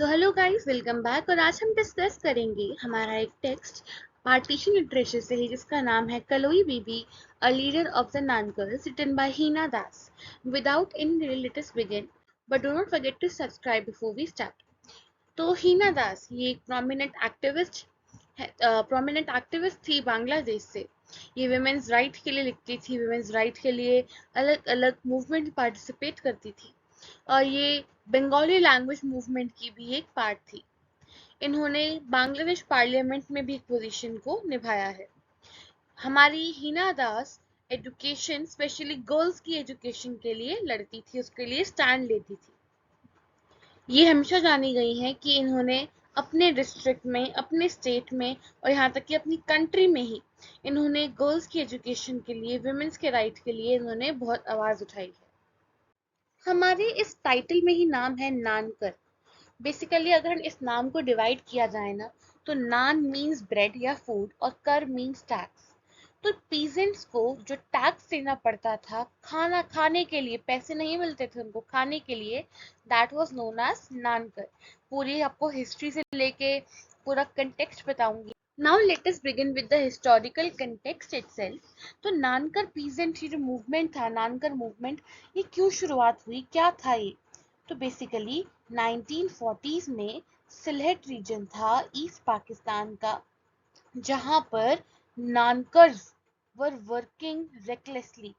So hello guys, welcome back. और आज हम डिस्कस करेंगे हमारा एक टेक्स्ट पार्टीशन लिटरेचर से है जिसका नाम है Kaloi Bibi, a leader of the Nankars, written by Hina Das. Without any delay let us begin, but do not forget to subscribe before we start. तो हीना दास ये एक प्रोमिनेंट एक्टिविस्ट थी बांग्लादेश से। ये वुमेन्स राइट के लिए लिखती थी, वुमेन्स राइट के लिए अलग अलग मूवमेंट में पार्टिसिपेट करती थी, और ये बंगाली लैंग्वेज मूवमेंट की भी एक पार्ट थी। इन्होंने बांग्लादेश पार्लियामेंट में भी एक पोजीशन को निभाया है। हमारी हिना दास एजुकेशन, स्पेशली गर्ल्स की एजुकेशन के लिए लड़ती थी, उसके लिए स्टैंड लेती थी। ये हमेशा जानी गई हैं कि इन्होंने अपने डिस्ट्रिक्ट में, अपने स्टेट में और यहाँ तक कि अपनी कंट्री में ही इन्होंने गर्ल्स की एजुकेशन के लिए, वुमेन्स के राइट के लिए इन्होंने बहुत आवाज उठाई है। हमारे इस टाइटल में ही नाम है नानकर। बेसिकली अगर इस नाम को डिवाइड किया जाए ना, तो नान मीन्स ब्रेड या फूड और कर मीन्स टैक्स। तो पीजेंट्स को जो टैक्स देना पड़ता था खाना खाने के लिए, पैसे नहीं मिलते थे उनको खाने के लिए, that was known as Nankar. पूरी आपको हिस्ट्री से लेके पूरा कंटेक्स्ट बताऊंगी। Now let us begin with the historical context itself. तो नानकर पीजेंट जो मूवमेंट था, नानकर मूवमेंट, ये क्यों शुरुआत हुई, क्या था ये? तो बेसिकली 1940s में सिलहट रीजन था ईस्ट पाकिस्तान का, जहां पर नानकर्स वर वर्किंग रेकलेसली,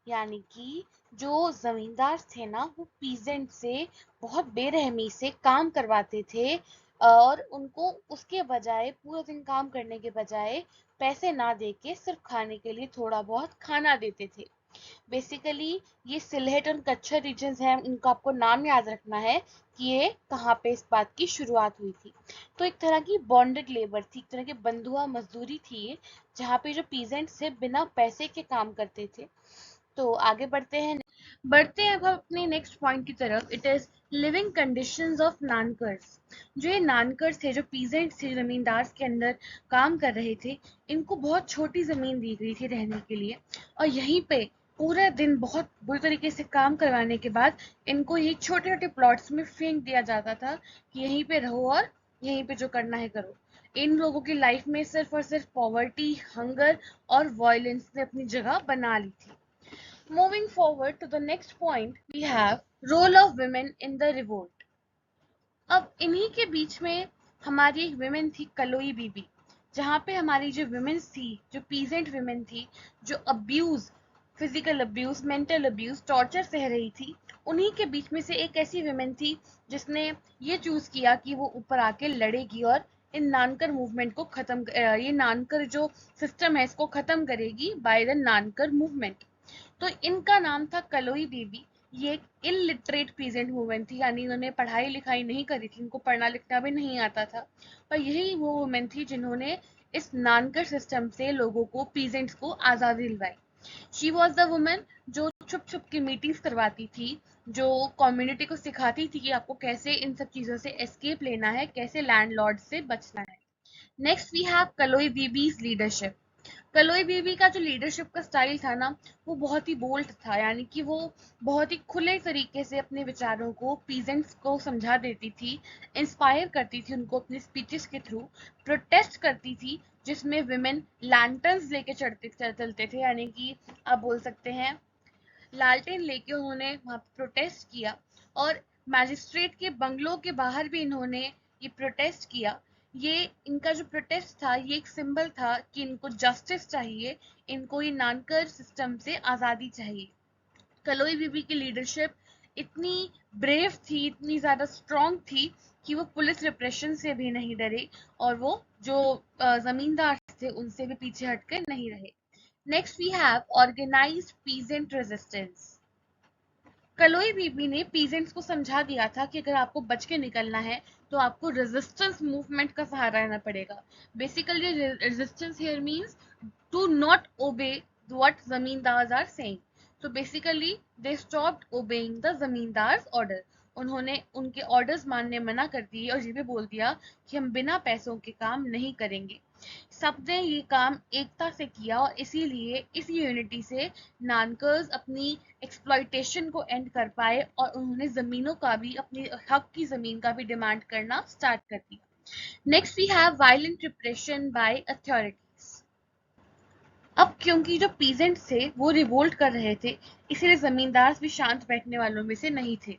यानी कि जो जमींदार थे ना, वो पीजेंट से बहुत बेरहमी से काम करवाते थे, और उनको उसके बजाय, पूरा दिन काम करने के बजाय, पैसे ना देके सिर्फ खाने के लिए थोड़ा बहुत खाना देते थे। बेसिकली ये सिलहट और कच्छ रीजन्स हैं, इनको आपको नाम याद रखना है कि ये कहाँ पे इस बात की शुरुआत हुई थी। तो एक तरह की बॉन्डेड लेबर थी, एक तरह की बंधुआ मजदूरी थी ये, जहाँ पे जो पीजेंट्स थे बिना पैसे के काम करते थे। तो आगे बढ़ते हैं अब हम अपने नेक्स्ट पॉइंट की तरफ। It is living conditions of Nankars. जो ये नानकर्स थे, जो पीजेंट्स थे, जमींदार के अंदर काम कर रहे थे, इनको बहुत छोटी जमीन दी गई थी रहने के लिए, और यहीं पे पूरा दिन बहुत बुरी तरीके से काम करवाने के बाद इनको ये छोटे छोटे प्लॉट्स में फेंक दिया जाता था कि यहीं पे रहो और यहीं पे जो करना है करो। इन लोगों की लाइफ में सिर्फ और सिर्फ पॉवर्टी, हंगर और वायलेंस ने अपनी जगह बना ली थी। Moving forward to the next point, we have role of women in the revolt. अब इन्हीं के बीच में हमारी एक विमेन थी, कलोई बीबी, जहाँ पे हमारी जो विमेन्स थी, जो पीजेंट विमेन थी, जो abuse, physical abuse, mental abuse, torture सह रही थी, उन्हीं के बीच में से एक ऐसी विमेन थी जिसने ये चूज किया कि वो ऊपर आके लड़ेगी और इन नानकर मूवमेंट को खत्म, ये नानकर जो सिस्टम है इसको खत्म करेगी बाय द नानकर मूवमेंट। तो इनका नाम था कलोई बीबी। ये एक इलिटरेट पीजेंट वुमेन थी, यानी उन्होंने पढ़ाई लिखाई नहीं करी थी, उनको पढ़ना लिखना भी नहीं आता था, पर यही वो वुमेन थी जिन्होंने इस नानकर सिस्टम से लोगों को, पीजेंट्स को आजादी दिलवाई। शी वॉज द वुमेन जो छुप छुप की मीटिंग्स करवाती थी, जो कम्युनिटी को सिखाती थी कि आपको कैसे इन सब चीजों से एस्केप लेना है, कैसे लैंडलॉर्ड से बचना है। Next we have Kaloi Bibi's leadership. Kaloi Bibi का जो लीडरशिप का स्टाइल था ना, वो बहुत ही बोल्ड था, यानी कि वो बहुत ही खुले तरीके से अपने विचारों को पीजेंट्स को समझा देती थी, इंस्पायर करती थी उनको अपने स्पीचेस के थ्रू, प्रोटेस्ट करती थी, जिसमें विमेन लैंटर्न्स लेके चलते थे, यानी कि आप बोल सकते हैं लालटेन लेके उन्होंने वहां प्रोटेस्ट किया। और मैजिस्ट्रेट के बंगलों के बाहर भी इन्होंने ये प्रोटेस्ट किया। ये इनका जो प्रोटेस्ट था, ये एक सिंबल था कि इनको जस्टिस चाहिए, इनको ये नानकर सिस्टम से आजादी चाहिए। कलोई बीबी की लीडरशिप इतनी ब्रेव थी, इतनी ज्यादा स्ट्रॉन्ग थी कि वो पुलिस रिप्रेशन से भी नहीं डरे, और वो जो जमींदार थे उनसे भी पीछे हटकर नहीं रहे। Next we have organised peasant resistance. Kaloi Bibi ने पीजेंट्स को समझा दिया था कि अगर आपको बच के निकलना है तो आपको रेजिस्टेंस मूवमेंट का सहारा लेना पड़ेगा। Basically resistance here means to not obey what zamindars are saying. तो basically they stopped obeying the zamindars order. उन्होंने उनके ऑर्डर्स मानने मना कर दिए और ये भी बोल दिया कि हम बिना पैसों के काम नहीं करेंगे। सबने ये काम एकता से किया और इसीलिए इस यूनिटी से नानकर्स अपनी एक्सप्लॉइटेशन को एंड कर पाए और उन्होंने जमीनों का भी, अपनी हक की जमीन का भी डिमांड करना स्टार्ट कर दिया। Next we have violent repression by authorities. अब क्योंकि जो पीजेंट्स थे वो रिवोल्ट कर रहे थे, इसीलिए जमींदार भी शांत बैठने वालों में से नहीं थे।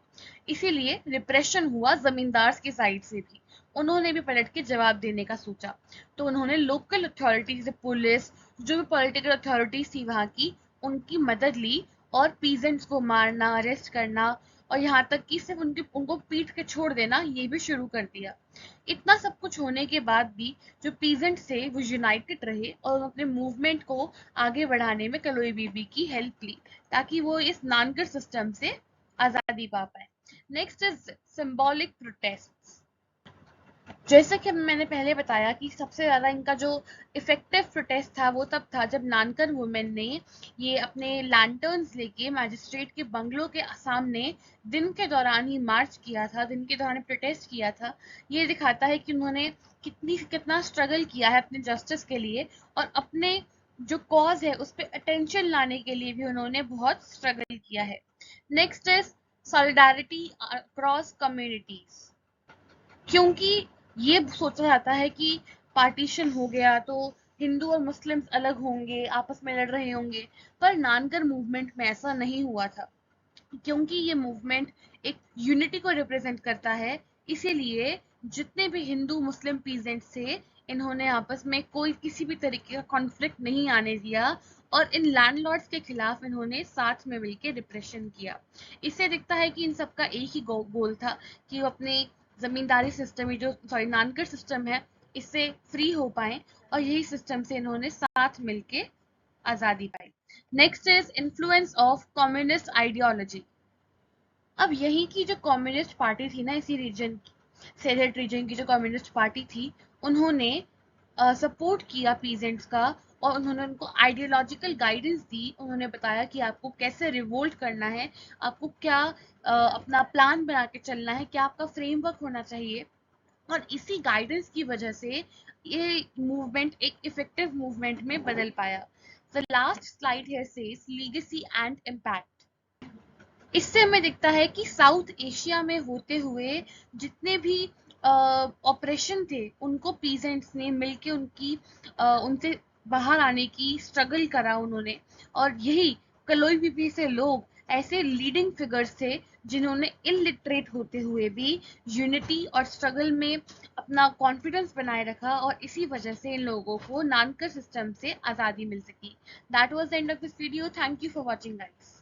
इसीलिए रिप्रेशन हुआ जमींदार की साइड से भी। उन्होंने भी पलट के जवाब देने का सोचा। तो उन्होंने लोकल अथॉरिटीज, पुलिस, जो भी पॉलिटिकल अथॉरिटीज थी वहां की, उनकी मदद ली और पीजेंट्स को मारना, अरेस्ट करना और यहाँ तक कि सिर्फ उनको पीट के छोड़ देना ये भी शुरू कर दिया। इतना सब कुछ होने के बाद भी जो पीजेंट्स थे वो यूनाइटेड रहे और अपने मूवमेंट को आगे बढ़ाने में कलोई बीबी की हेल्प ली, ताकि वो इस नानकर सिस्टम से आजादी पा पाए। Next is symbolic protest. जैसा कि मैंने पहले बताया कि सबसे ज्यादा इनका जो इफेक्टिव प्रोटेस्ट था वो तब था जब नानकर वुमेन ने ये अपने लैंटर्न्स लेके मैजिस्ट्रेट के बंगलों के सामने दिन के दौरान ही मार्च किया था, दिन के दौरान प्रोटेस्ट किया था। ये दिखाता है कि उन्होंने कितना स्ट्रगल किया है अपने जस्टिस के लिए और अपने जो कॉज है उस पर अटेंशन लाने के लिए भी उन्होंने बहुत स्ट्रगल किया है। Next is solidarity across communities. क्योंकि ये सोचा जाता है कि पार्टीशन हो गया तो हिंदू और मुस्लिम्स अलग होंगे, आपस में लड़ रहे होंगे, पर नानकर मूवमेंट में ऐसा नहीं हुआ था। क्योंकि ये मूवमेंट एक यूनिटी को रिप्रेजेंट करता है, इसीलिए जितने भी हिंदू मुस्लिम पीजेंट्स थे इन्होंने आपस में कोई किसी भी तरीके का कॉन्फ्लिक्ट नहीं आने दिया और इन लैंडलॉर्ड्स के खिलाफ इन्होंने साथ में मिलकर रिप्रेशन किया। इससे दिखता है कि इन सबका एक ही गोल था कि वो अपने जमींदारी सिस्टम, जो सॉरी नानकर सिस्टम है, इससे फ्री हो पाए और यही सिस्टम से इन्होंने साथ मिलके आजादी पाई। Next is influence of communist ideology. अब यही की जो कम्युनिस्ट पार्टी थी ना, इसी रीजन सेलेट रीजन की जो कम्युनिस्ट पार्टी थी, उन्होंने सपोर्ट किया पीजेंट्स का और उन्होंने उनको आइडियोलॉजिकल गाइडेंस दी। उन्होंने बताया कि आपको कैसे रिवोल्ट करना है, आपको क्या अपना प्लान बना के चलना है, क्या आपका फ्रेमवर्क होना चाहिए। और इसी गाइडेंस की वजह से ये मूवमेंट एक इफेक्टिव मूवमेंट में बदल पाया। The last slide here says legacy and impact. इससे हमें दिखता है कि साउथ एशिया में होते हुए जितने भी ऑपरेशन थे उनको पीजेंट्स ने मिलके उनसे बाहर आने की स्ट्रगल करा उन्होंने। और यही कलोई बीबी से लोग ऐसे लीडिंग फिगर्स थे जिन्होंने इलिटरेट होते हुए भी यूनिटी और स्ट्रगल में अपना कॉन्फिडेंस बनाए रखा और इसी वजह से इन लोगों को नानकर सिस्टम से आज़ादी मिल सकी। That was the end of this video. Thank you for watching guys.